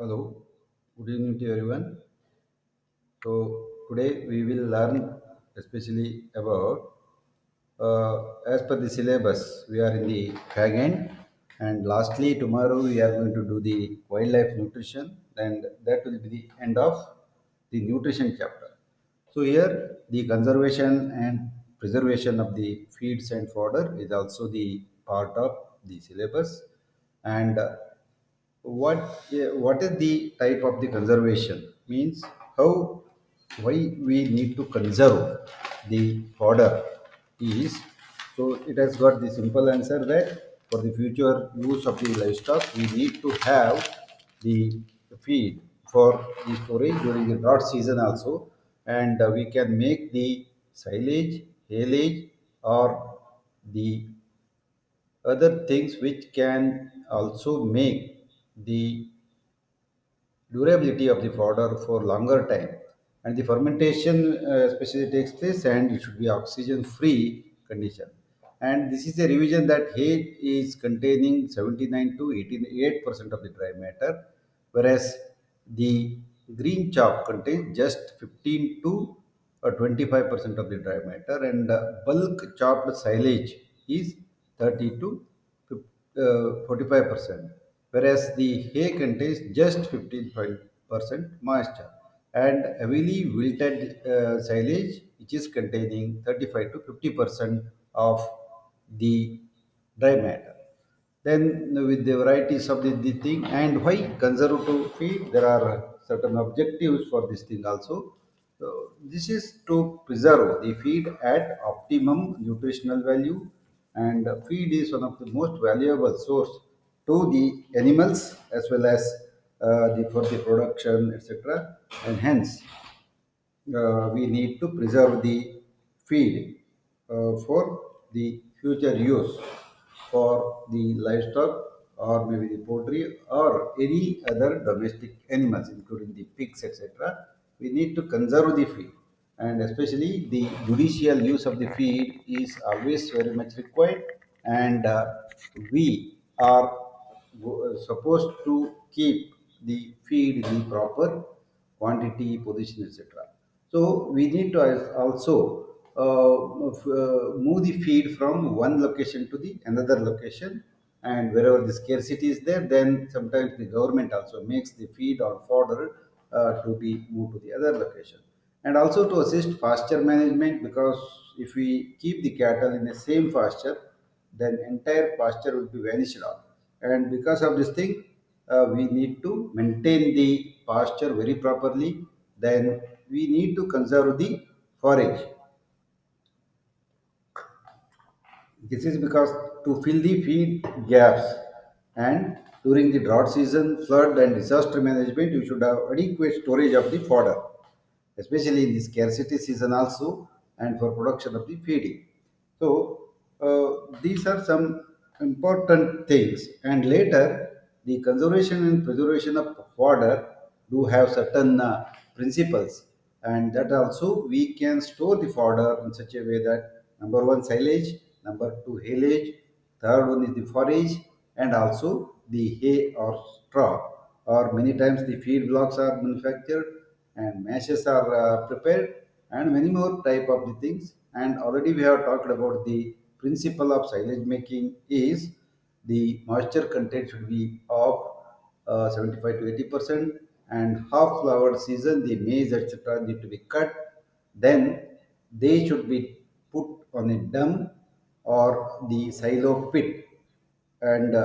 Hello, good evening to everyone. So today we will learn especially about as per the syllabus we are in the fag end, and lastly tomorrow we are going to do the wildlife nutrition, and that will be the end of the nutrition chapter. So here the conservation and preservation of the feeds and fodder is also the part of the syllabus, and what is the type of the conservation means how why we need to conserve the fodder is. So it has got the simple answer that for the future use of the livestock we need to have the feed for the storage during the drought season also, and we can make the silage, haylage, or the other things which can also make the durability of the fodder for longer time, and the fermentation especially takes place and it should be oxygen free condition. And this is a revision that hay is containing 79 to 88% of the dry matter, whereas the green chop contains just 15 to 25% of the dry matter, and bulk chopped silage is 30 to 45%, whereas the hay contains just 15% moisture, and heavily wilted silage which is containing 35 to 50% of the dry matter. Then with the varieties of the thing and why conservative feed, there are certain objectives for this thing also. So this is to preserve the feed at optimum nutritional value, and feed is one of the most valuable source to the animals as well as the for the production etc. And hence we need to preserve the feed for the future use for the livestock or maybe the poultry or any other domestic animals including the pigs etc. We need to conserve the feed, and especially the judicial use of the feed is always very much required, and we are supposed to keep the feed in the proper quantity, position, etc. So we need to also move the feed from one location to the another location, and wherever the scarcity is there, then sometimes the government also makes the feed or fodder to be moved to the other location, and also to assist pasture management, because if we keep the cattle in the same pasture, then entire pasture will be vanished off, and because of this thing we need to maintain the pasture very properly. Then we need to conserve the forage. This is because to fill the feed gaps, and during the drought season, flood and disaster management, you should have adequate storage of the fodder, especially in the scarcity season also, and for production of the feeding. So these are some important things. And later, the conservation and preservation of fodder do have certain principles, and that also we can store the fodder in such a way that number one silage, number two haylage, third one is the forage, and also the hay or straw. Or many times the feed blocks are manufactured and mashes are prepared, and many more type of the things. And already we have talked about the principle of silage making is the moisture content should be of 75 to 80%, and half flowered season the maize etc need to be cut, then they should be put on a drum or the silo pit, and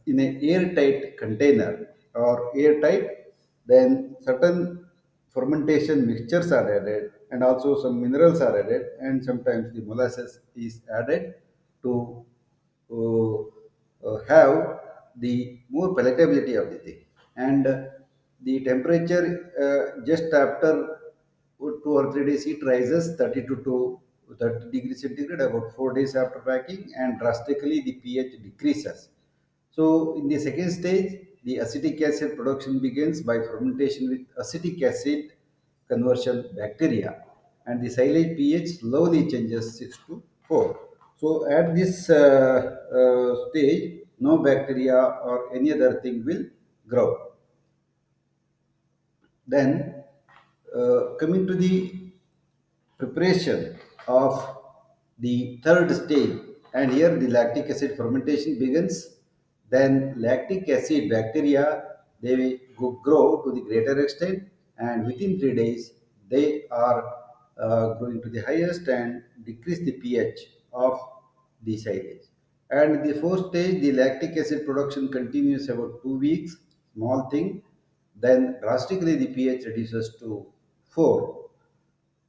in an airtight container or airtight, then certain fermentation mixtures are added, and also some minerals are added, and sometimes the molasses is added to have the more palatability of the thing. And the temperature just after 2 or 3 days it rises 32 to 30 degrees centigrade about 4 days after packing, and drastically the pH decreases. So in the second stage the acetic acid production begins by fermentation with acetic acid conversion bacteria, and the silage pH slowly changes 6 to 4. So at this stage no bacteria or any other thing will grow. Then, coming to the preparation of the third stage, and here the lactic acid fermentation begins. Then lactic acid bacteria, they grow to the greater extent, and within 3 days they are going to the highest and decrease the pH of the silage. And the fourth stage, the lactic acid production continues about 2 weeks, small thing. Then drastically the pH reduces to 4.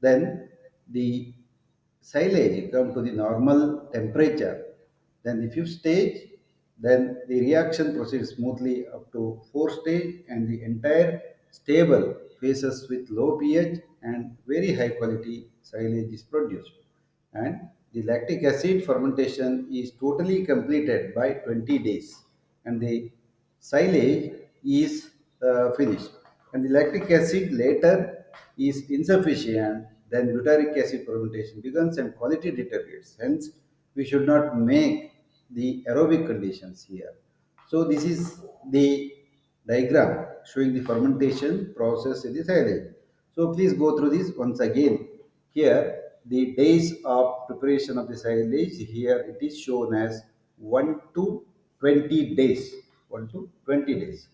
Then the silage come to the normal temperature. Then the fifth stage, then the reaction proceeds smoothly up to fourth stage, and the entire stable phases with low pH and very high quality silage is produced. And the lactic acid fermentation is totally completed by 20 days, and the silage is finished. And the lactic acid later is insufficient, then butyric acid fermentation begins and quality deteriorates. Hence, we should not make the aerobic conditions here. So this is the diagram showing the fermentation process in the silage. So please go through this once again. Here, the days of preparation of the silage, here it is shown as 1 to 20 days. 1 to 20 days.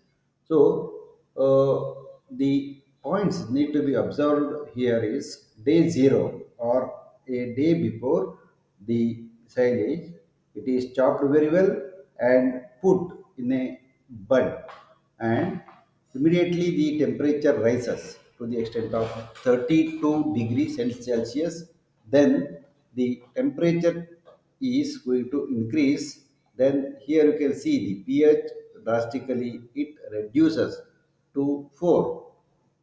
So, the points need to be observed here is day 0 or a day before the silage. It is chopped very well and put in a bun, and immediately the temperature rises to the extent of 32 degrees Celsius. Then the temperature is going to increase. Then here you can see the pH drastically it reduces to 4.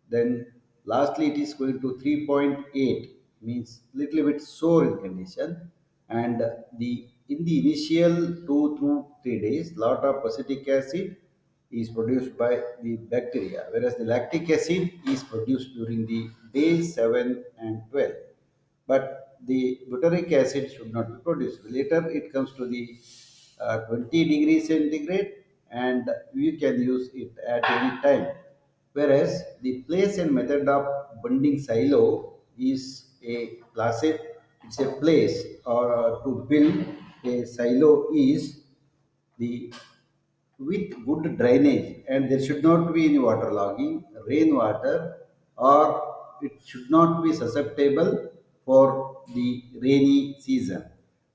Then lastly it is going to 3.8, means little bit sour in condition. And the in the initial 2 through 3 days lot of acetic acid is produced by the bacteria, whereas the lactic acid is produced during the days 7 and 12. But the butyric acid should not be produced. Later it comes to the 20 degrees centigrade, and we can use it at any time. Whereas the place and method of bunding silo is a placid, it's a place or to build a silo is the with good drainage, and there should not be any waterlogging, rainwater, or it should not be susceptible for the rainy season.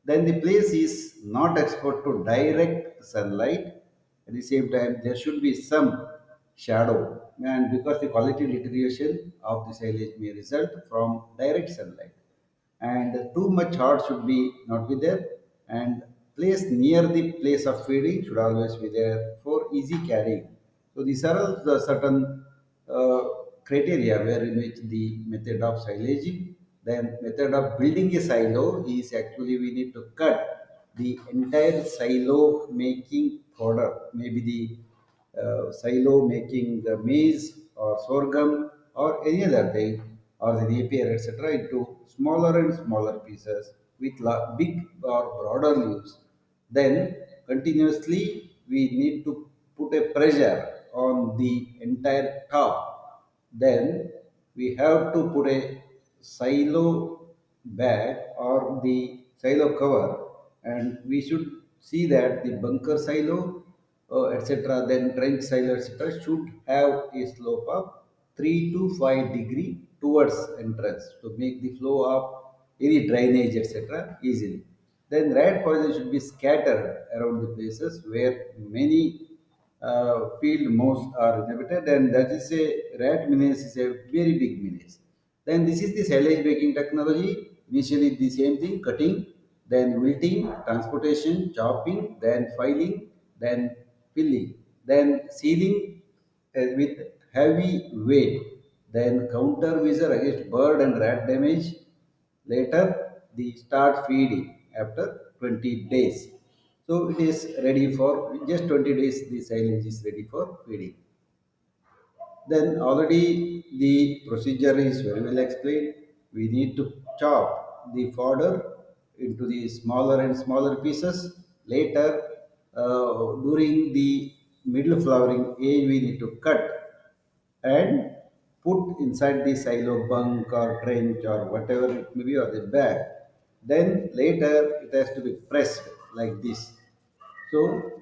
Then the place is not exposed to direct sunlight. At the same time, there should be some shadow, and because the quality deterioration of the silage may result from direct sunlight, and too much hot should be not be there, and place near the place of feeding should always be there for easy carrying. So these are all the certain uh, criteria where in which the method of silaging. Then method of building a silo is actually we need to cut the entire silo making fodder, maybe the silo making the maize or sorghum or any other thing, or the napier, etc., into smaller and smaller pieces with big or broader leaves. Then continuously we need to put a pressure on the entire top. Then we have to put a silo bag or the silo cover, and we should see that the bunker silo, etc., then trench silo, etc., should have a slope of 3 to 5 degree towards entrance to make the flow of any drainage, etc., easily. Then rat poison should be scattered around the places where many field mouse are inhabited, and that is a rat menace is a very big menace. Then this is the silage baking technology. Initially the same thing, cutting, then wilting, transportation, chopping, then filing, then filling, then sealing with heavy weight, then countermeasure against bird and rat damage. Later, the start feeding after 20 days. So it is ready for just 20 days. The silage is ready for feeding. Then already the procedure is very well explained. We need to chop the fodder into the smaller and smaller pieces. Later, during the middle flowering age, we need to cut, and put inside the silo bunk or trench or whatever it may be or the bag. Then later it has to be pressed like this. So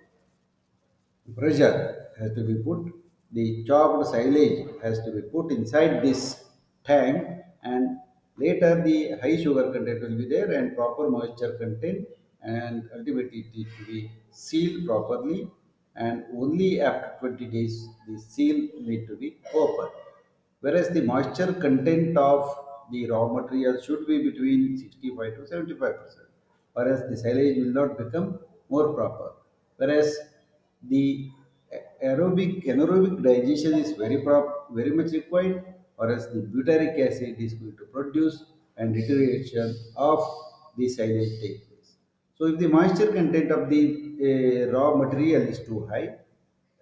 pressure has to be put, the chopped silage has to be put inside this tank, and later the high sugar content will be there and proper moisture content, and ultimately it needs to be sealed properly, and only after 20 days the seal need to be opened. Whereas the moisture content of the raw material should be between 65 to 75%, whereas the silage will not become more proper. Whereas the anaerobic digestion is very much required, whereas the butyric acid is going to produce and deterioration of the silage take place. So if the moisture content of the raw material is too high,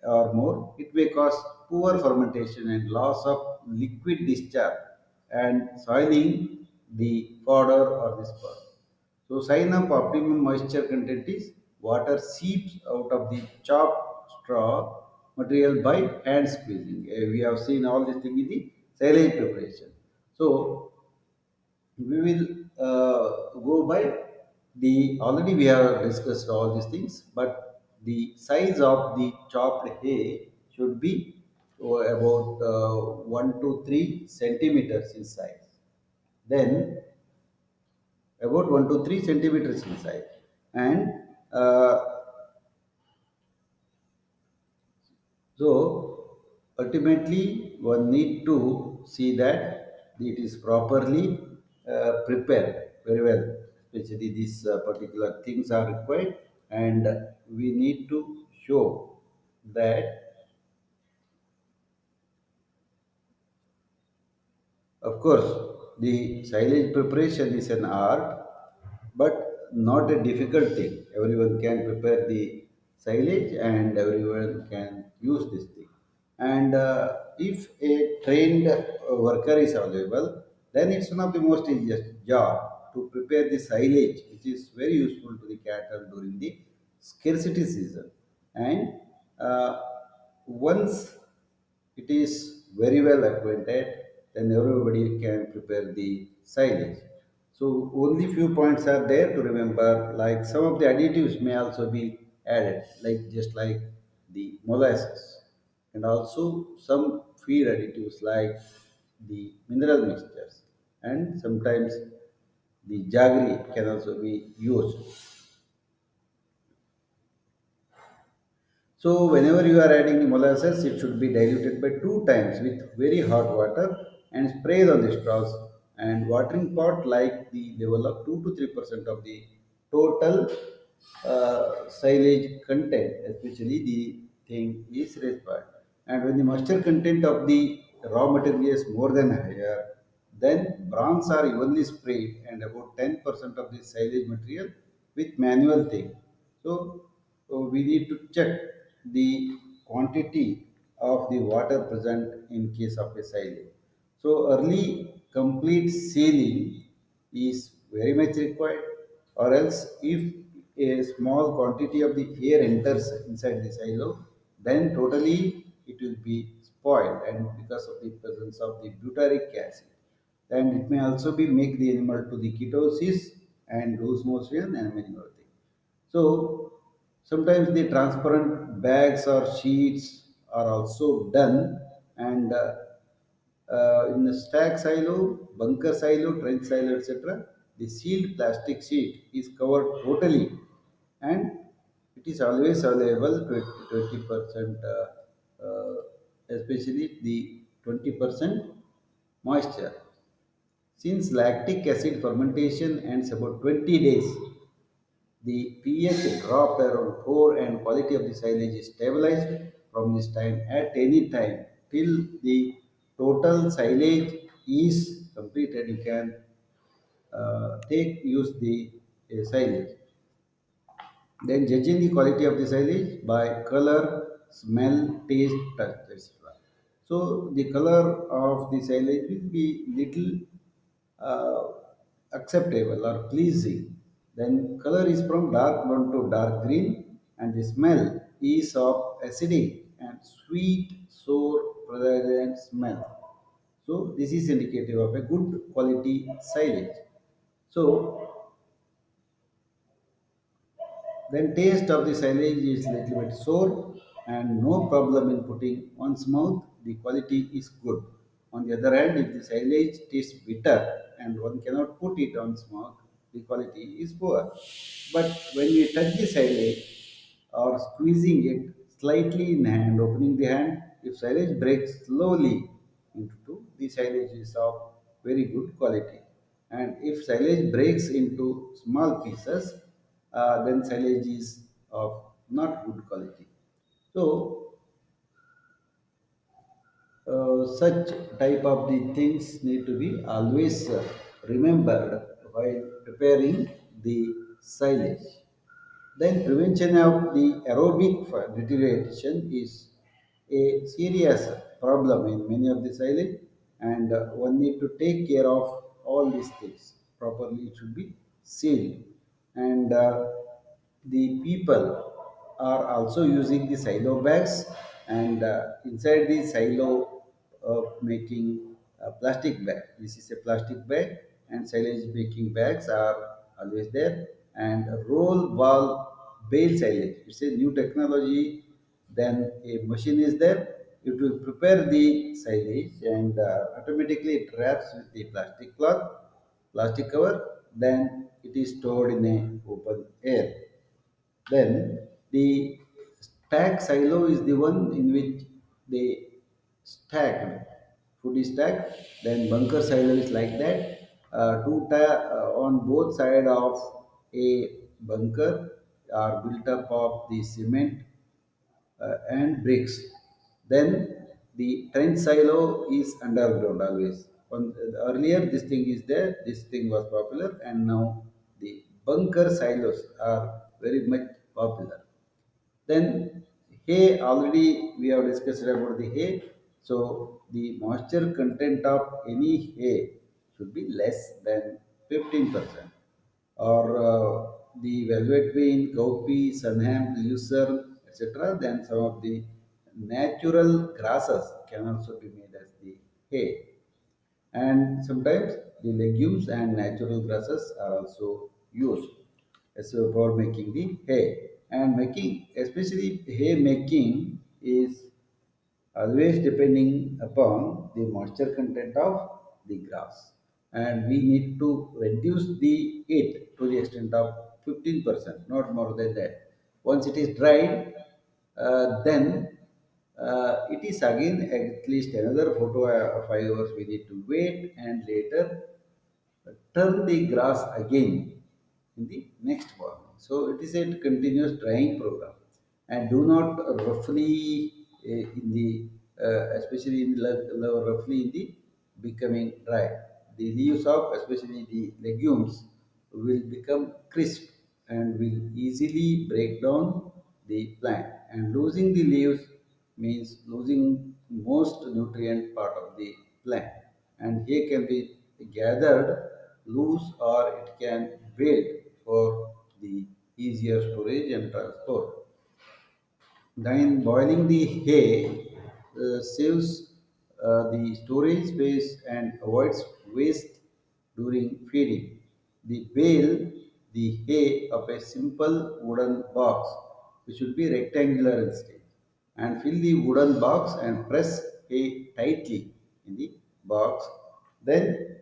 or more, it may cause poor fermentation and loss of liquid discharge and soiling the fodder or the sperm. So, sign of optimum moisture content is water seeps out of the chopped straw material by hand squeezing. We have seen all these things in the silage preparation. So, we will go by the already we have discussed all these things, but the size of the chopped hay should be about 1 to 3 centimeters in size, then about 1 to 3 centimeters in size, and uh, so ultimately, one need to see that it is properly prepared very well. Especially these particular things are required, and we need to show that, of course, the silage preparation is an art, but not a difficult thing. Everyone can prepare the silage and everyone can use this thing. And if a trained worker is available, then it's one of the most easiest job to prepare the silage, which is very useful to the cattle during the scarcity season. And uh, once it is very well acquainted, then everybody can prepare the silage. So only few points are there to remember. Like some of the additives may also be added, like just like the molasses, and also some feed additives like the mineral mixtures, and sometimes the jaggery can also be used. So whenever you are adding the molasses, it should be diluted by 2 times with very hot water and sprayed on the straws, and watering pot like the level of 2 to 3% of the total silage content, especially the thing is required. And when the moisture content of the raw material is more than higher, then bronze are evenly sprayed and about 10% of the silage material with manual thing. So we need to check the quantity of the water present in case of a silage. So early complete sealing is very much required, or else if a small quantity of the air enters inside the silo, then totally it will be spoiled, and because of the presence of the butyric acid, and it may also be make the animal to the ketosis and loose motion and many other things. So sometimes the transparent bags or sheets are also done, and in the stack silo, bunker silo, trench silo, etc., the sealed plastic sheet is covered totally, and it is always available 20%, especially the 20% moisture. Since lactic acid fermentation ends about 20 days, the pH dropped around 4 and quality of the silage is stabilized from this time at any time till the total silage is completed. You can take use the silage. Then judging the quality of the silage by color, smell, taste, touch, etc. So the color of the silage will be little uh, acceptable or pleasing. Then color is from dark brown to dark green, and the smell is of acidic and sweet, sour, fragrant smell. So this is indicative of a good quality silage. So then taste of the silage is little bit sour and no problem in putting one's mouth. The quality is good. On the other hand, if the silage tastes bitter and one cannot put it on mouth, the quality is poor. But when we touch the silage or squeezing it slightly in hand, opening the hand, if silage breaks slowly into two, the silage is of very good quality. And if silage breaks into small pieces, then silage is of not good quality. So, such type of the things need to be always remembered while preparing the silage. Then prevention of the aerobic deterioration is a serious problem in many of the silage, and one need to take care of all these things properly. It should be sealed, and the people are also using the silo bags, and inside the silo making a plastic bag. This is a plastic bag, and silage making bags are always there, and roll ball bale silage. It's a new technology. Then a machine is there. It will prepare the silage, and automatically it wraps with the plastic cloth, plastic cover. Then it is stored in a open air. Then the stack silo is the one in which they stacked. Food is stacked. Then bunker silo is like that. On both side of a bunker are built up of the cement and bricks. Then the trench silo is underground always. Earlier this thing is there, this thing was popular, and now the bunker silos are very much popular. Then hay, already we have discussed about the hay. So the moisture content of any hay should be less than 15%. Or the velvet bean, cowpea, sunham, lucerne, etc. Then some of the natural grasses can also be made as the hay. And sometimes the legumes and natural grasses are also used for making the hay. And making, especially hay making, is always depending upon the moisture content of the grass. And we need to reduce the it to the extent of 15%, not more than that. Once it is dried, then it is again at least another 4 to 5 hours we need to wait, and later turn the grass again in the next morning. So it is a continuous drying program, and do not roughly in the especially in roughly in the becoming dry. The leaves of especially the legumes will become crisp and will easily break down the plant. And losing the leaves means losing most nutrient part of the plant. And here can be gathered loose, or it can build for the easier storage and transport. Then boiling the hay saves the storage space and avoids waste during feeding. The bale the hay of a simple wooden box, which should be rectangular in shape, and fill the wooden box and press hay tightly in the box. Then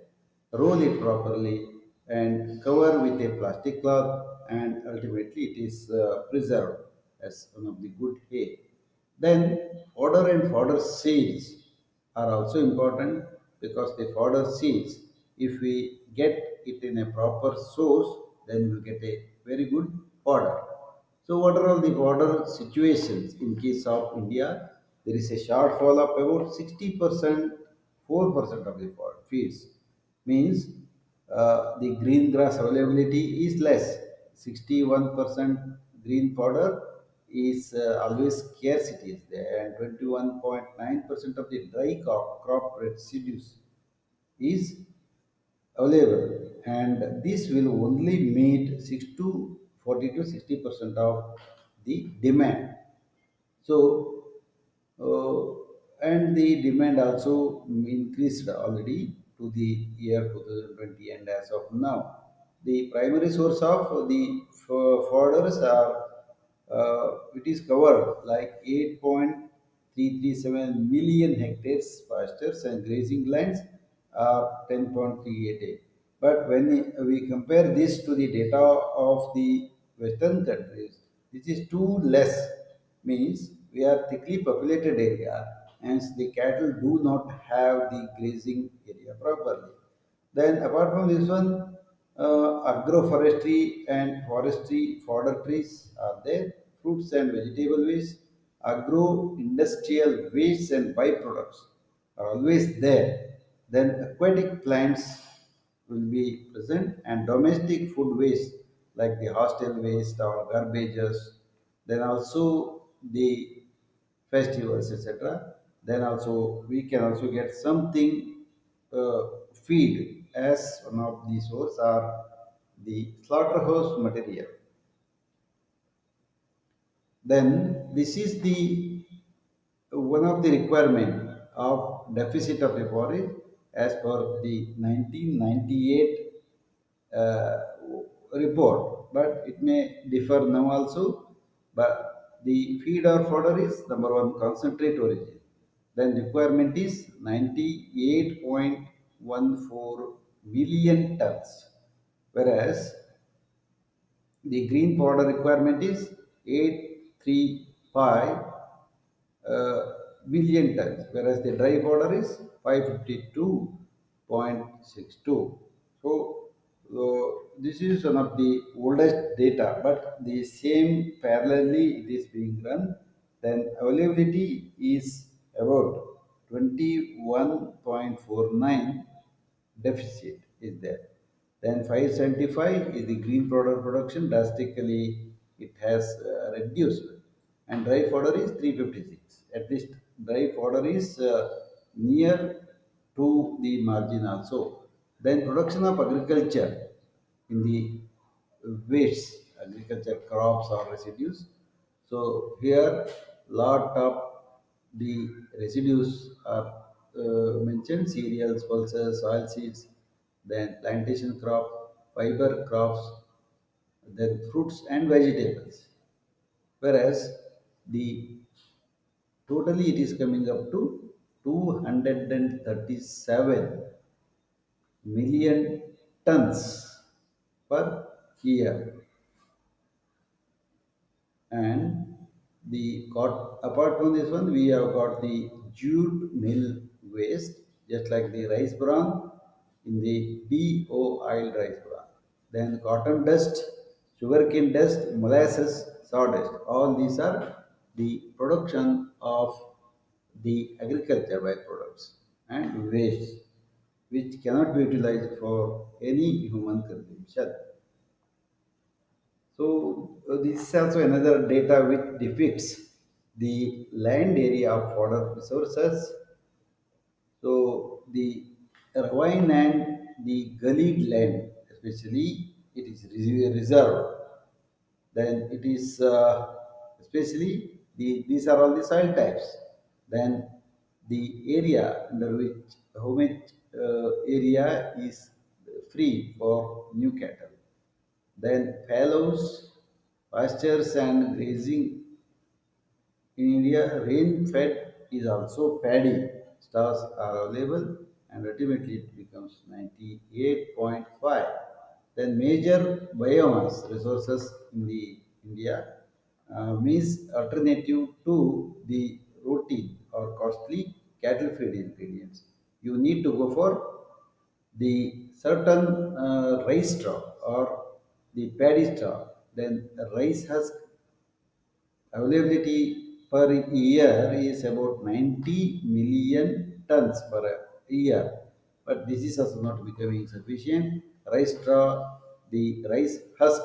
roll it properly and cover with a plastic cloth, and ultimately it is preserved as one of the good hay. Then fodder and fodder seeds are also important, because the fodder seeds, if we get it in a proper source, then we get a very good fodder. So what are all the fodder situations in case of India? There is a shortfall of about 60%, 4% of the feeds. Means the green grass availability is less. 61% green fodder is always scarcity is there, and 21.9% of the dry crop residues is available, and this will only meet 6 to 40 to 60% of the demand. So, and the demand also increased already to the year 2020, and as of now the primary source of the fodders are it is covered like 8.337 million hectares pastures, and grazing lands are 10.388. But when we compare this to the data of the western countries, this is too less. Means we are thickly populated area, and the cattle do not have the grazing area properly. Then apart from this one, agroforestry and forestry fodder trees are there, fruits and vegetable waste, agro-industrial waste and byproducts are always there. Then aquatic plants will be present, and domestic food waste like the hostel waste or garbages, then also the festivals, etc. Then also we can also get something uh, feed as one of the source are the slaughterhouse material. Then this is the one of the requirement of deficit of the forage as per the 1998 uh, report, but it may differ now also. But the feed or fodder is number one concentrate origin. Then requirement is 98.14 million tons, whereas the green powder requirement is 835 uh, billion tons, whereas the dry powder is 552.62. So, this is one of the oldest data, but the same parallelly it is being run. Then availability is about 21.49 deficit is there. Then 575 is the green powder production. Drastically, it has reduced, and dry fodder is 356. At least dry fodder is near to the margin also. Then production of agriculture in the waste, agriculture crops or residues. So here, lot of the residues are mentioned: cereals, pulses, oil seeds, then plantation crop, fiber crops, then fruits and vegetables. Whereas the totally it is coming up to 237 million tons per year. And the got apart from this one, we have got the jute mill waste, just like the rice bran in the BO oil rice bran. Then cotton dust, sugarcane dust, molasses, sawdust. All these are the production of the agriculture byproducts and waste, which cannot be utilized for any human consumption. So this is also another data which depicts the land area of fodder resources. So the ravine and the gullied land, especially, it is reserved. Then it is especially these are all the soil types. Then the area under which how much area is free for new cattle. Then fallows, pastures and grazing in India, rain-fed is also paddy. Stars are available, and ultimately it becomes 98.5. Then major biomass resources in the India means alternative to the routine or costly cattle feed ingredients. You need to go for the certain rice straw or the paddy straw. Then rice husk availability per year is about 90 million tons per year. But this is also not becoming sufficient. Rice straw, the rice husk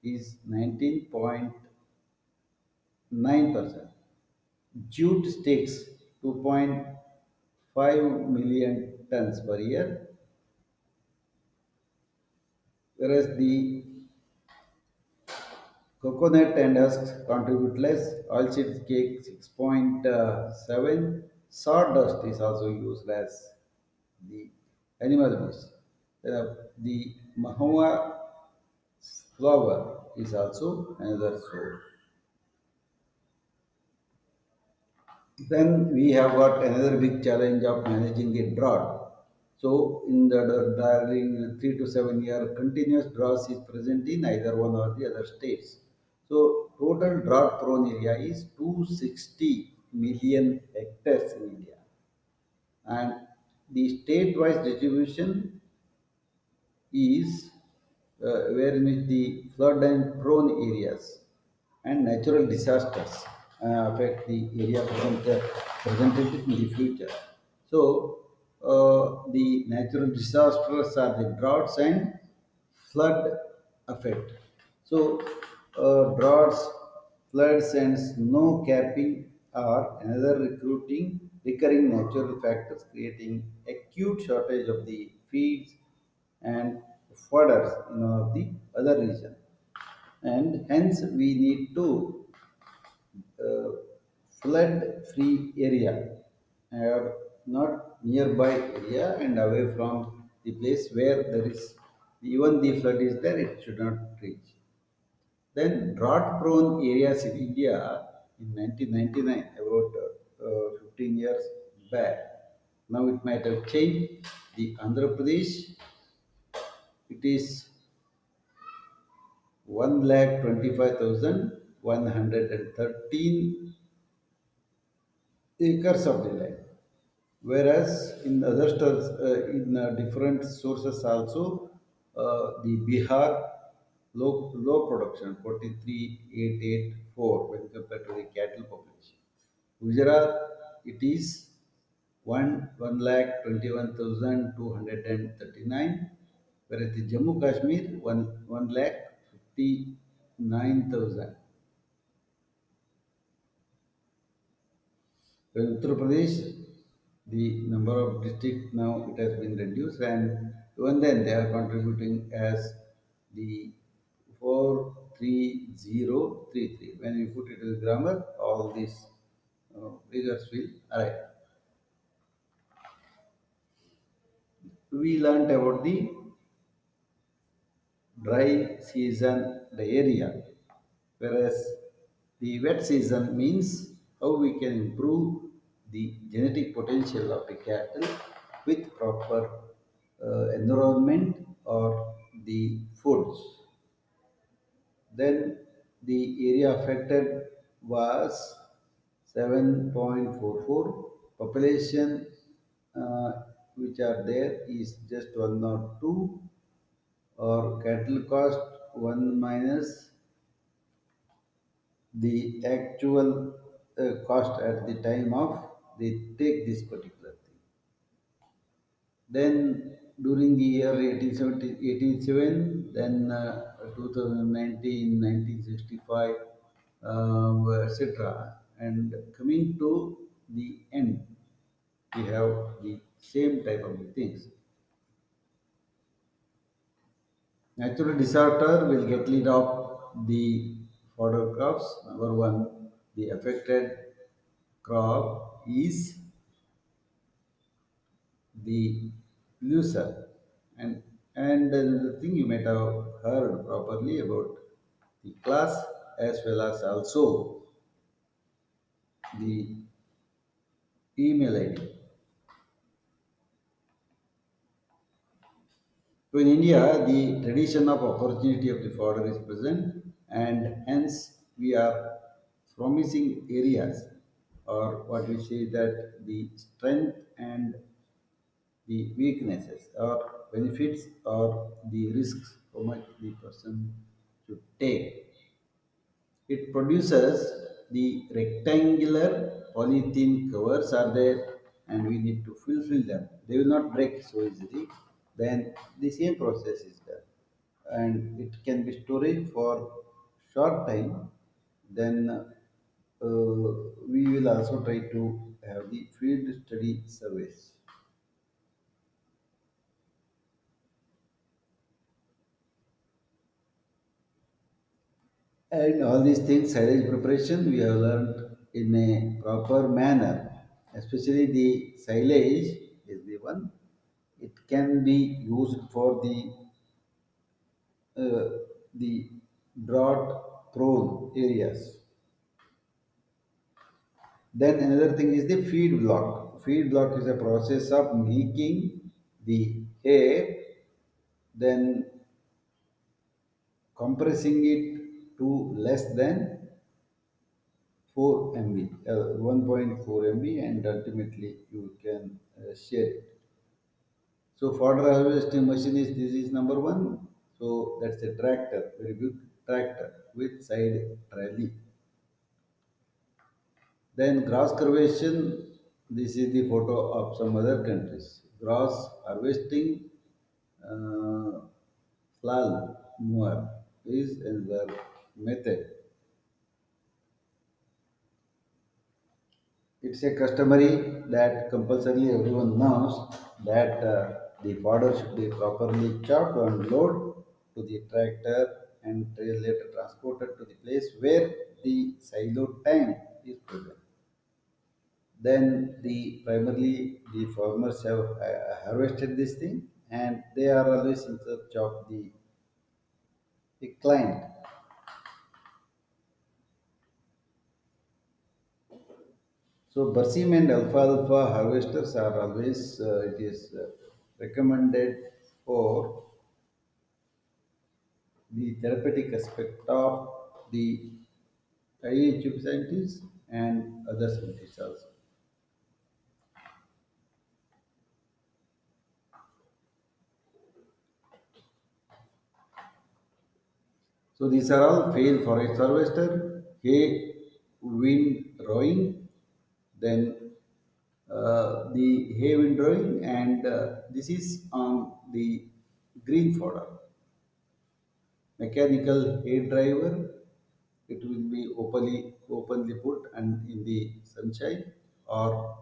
is 19.9%. Jute sticks 2.5 million tons per year, whereas the coconut and husks contribute less. Oilseed cake 6.7, Sawdust is also used as the animal waste. The mahua flower is also another source. Then we have got another big challenge of managing the drought. So, during 3 to 7 year continuous drought is present in either one or the other states. So, total drought prone area is 260 million hectares in India, and the state-wise distribution is where in which the flood and prone areas and natural disasters affect the area presented in the future. So, the natural disasters are the droughts and flood effect. So, droughts, floods, and snow capping are another recurring natural factors creating acute shortage of the feeds and fodders in one of the other region. And hence, we need to uh, flood-free area or not nearby area and away from the place where there is even the flood is there, it should not reach. Then drought prone areas in India in 1999, about 15 years back. Now it might have changed. The Andhra Pradesh, it is 1,25,113 acres of the land. Whereas in other in different sources also, the Bihar low production 43,884 when compared to the cattle population. Gujarat it is one lakh 21,239, whereas the Jammu Kashmir one lakh 59,000. In Uttar Pradesh, the number of districts now it has been reduced, and even then they are contributing as the 43033. When we put it in grammar, all these figures will arrive. We learnt about the dry season diarrhea, whereas the wet season means how we can improve the genetic potential of the cattle with proper environment or the foods. Then the area affected was 7.44. Population which are there is just 102, or cattle cost 1 minus the actual cost at the time of they take this particular thing. Then during the year 1887, then 2019, 1965, etc. And coming to the end, we have the same type of things. Natural disaster will get rid of the fodder crops. Number one, the affected crop is the loser. And the thing you might have heard properly about the class as well as also the email ID. So in India, the tradition of opportunity of the fodder is present, and hence we are promising areas, or what we say that the strength and the weaknesses or benefits or the risks how much the person should take. It produces the rectangular polythene covers are there, and we need to fulfill them. They will not break so easily. Then the same process is done, and it can be stored for short time. Then we will also try to have the field study surveys. And all these things, silage preparation, we have learned in a proper manner especially the silage is the one. It can be used for uh, the drought prone areas. Then another thing is the feed block. Feed block is a process of making the hay, then compressing it to less than 4 MB, 1.4 MB, and ultimately you can share it. So fodder harvesting machine is this is number one. So that's a tractor, very big tractor with side trolley. Then grass cultivation, this is the photo of some other countries. Grass harvesting, uh, slal mower is another method. It's a customary that compulsorily everyone knows that the fodder should be properly chopped and loaded to the tractor and later transported to the place where the silo tank is present. Then the primarily the farmers have harvested this thing and they are always in search of the client. So Bursim and alfalfa harvesters are always it is recommended for the therapeutic aspect of the IHU scientists and other scientists also. So these are all failed forest harvester, hay, wind rowing, then the hay wind rowing, and this is on the green fodder. Mechanical hay driver, it will be openly put and in the sunshine, or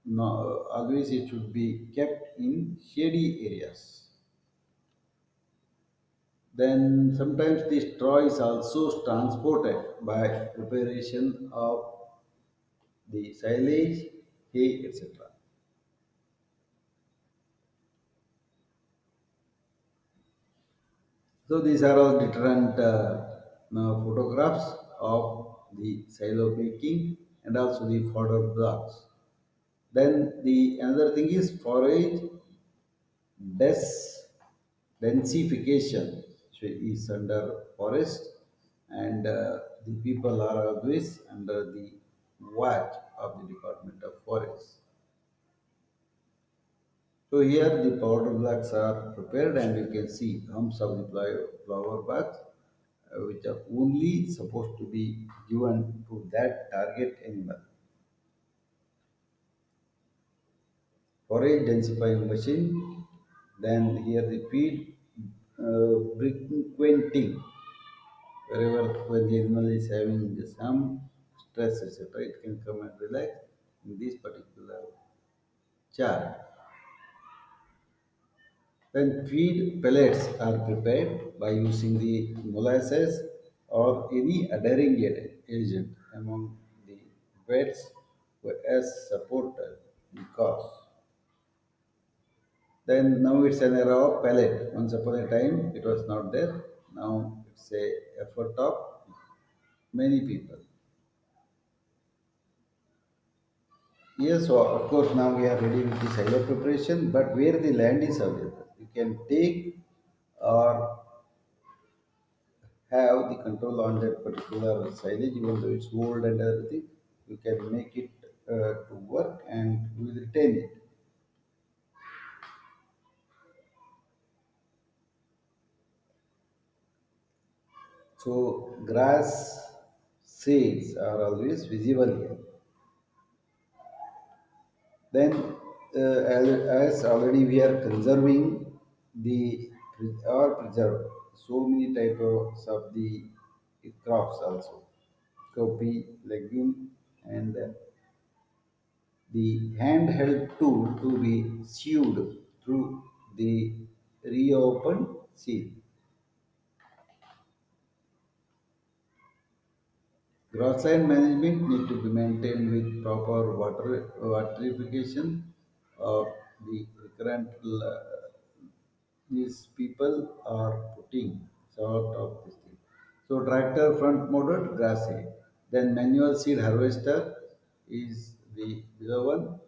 no, always it should be kept in shady areas. Then sometimes the straw is also transported by preparation of the silage, hay, etc. So these are all different photographs of the silo making and also the fodder blocks. Then the another thing is forage des densification is under forest, and the people are always under the watch of the Department of Forest. So here the powder blocks are prepared and you can see humps of the flower bags which are only supposed to be given to that target animal. Forage densifying machine, then here the feed frequenting wherever when the animal is having some stress etc. It can come and relax in this particular chart. Then feed pellets are prepared by using the molasses or any adhering agent among the beds as supported because then now it's an era of pellet. Once upon a time it was not there. Now it's a effort of many people. Yes, so of course now we are ready with the silo preparation, but where the land is available, you can take or have the control on that particular silage, even though it's old and everything, you can make it to work and you will retain it. So grass seeds are always visible here. Then, as already we are conserving the or preserve so many types of the crops also, copy, legume, and the handheld tool to be sewed through the reopened seal. Grassland management need to be maintained with proper waterification of the recurrent these people are putting sort of this thing. So tractor front motor grass hay. Then manual seed harvester is the below one.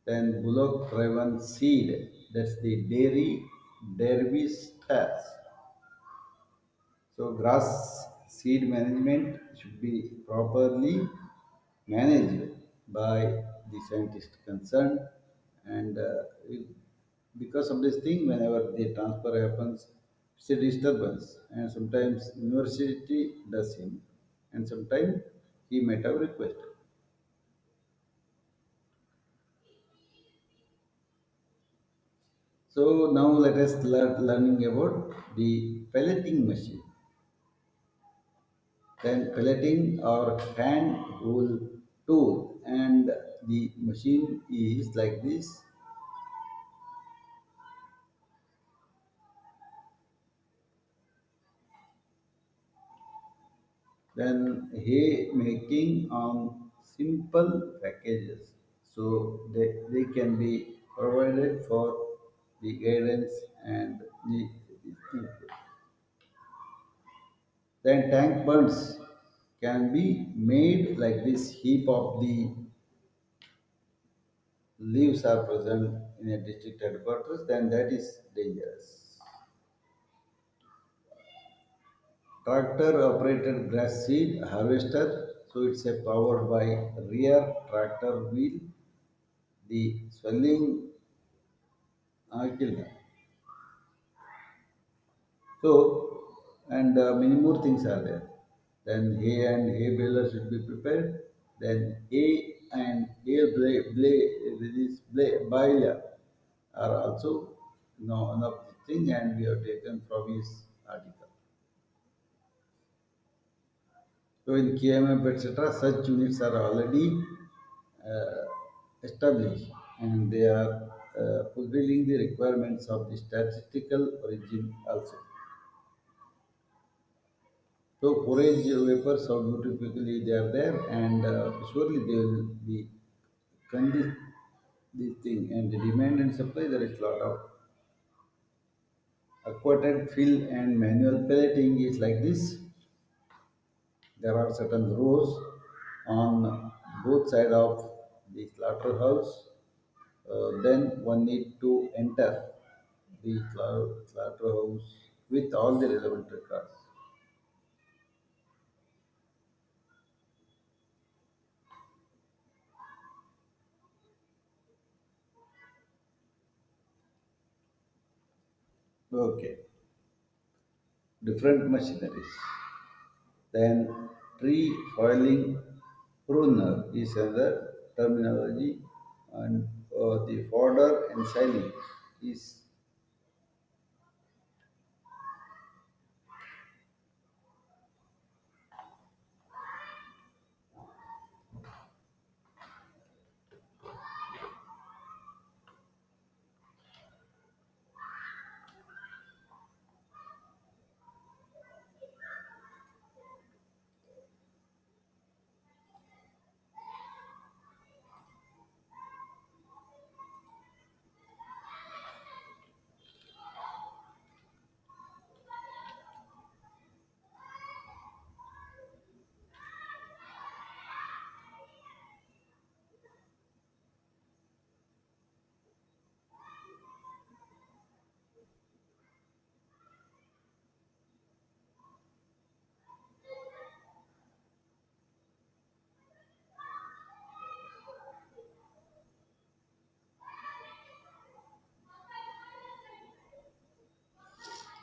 Then bullock driven seed, that's the dairy dervish task. So grass seed management should be properly managed by the scientist concerned, and because of this thing, whenever the transfer happens, it's a disturbance, and sometimes university does him, and sometimes he might have requested. So now let us learning about the pelleting machine. Then pelleting or hand wool tool, and the machine is like this. Then hay making on simple packages, so they can be provided for the guidance and the people. Then tank bunds can be made like this heap of the leaves are present in a district headquarters, then that is dangerous. Tractor operated grass seed harvester, so it's a powered by rear tractor wheel. The swelling kill them. So, and many more things are there. Then hay and hay baler should be prepared. Then hay and hay baler are also one of the thing, and we have taken from his article. So in KMF etc., such units are already uh, established, and they are fulfilling the requirements of the statistical origin also. So forage vapors, how beautifully they are there, and surely they will be conduct this thing. And the demand and supply, there is lot of aquatic fill and manual pelleting is like this. There are certain rows on both side of the slaughterhouse. Then one need to enter the slaughterhouse with all the relevant records. Okay, different machineries. Then pre-foiling pruner is another terminology, and the fodder and siling is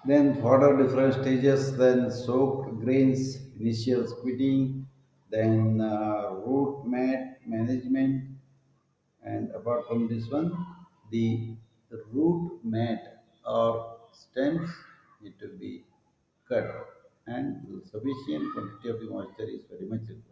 then fodder different stages, then soaked grains, initial squitting, then root mat management, and apart from this one, the root mat or stems need to be cut, and sufficient quantity of the moisture is very much required.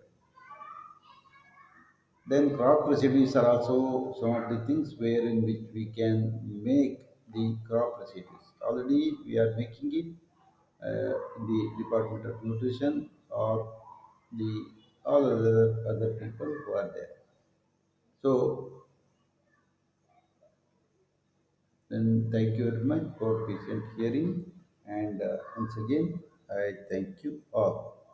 Then crop residues are also some of the things where in which we can make the crop residues. Already we are making it in the Department of Nutrition or the all other people who are there. So then thank you very much for patient hearing, and once again I thank you all.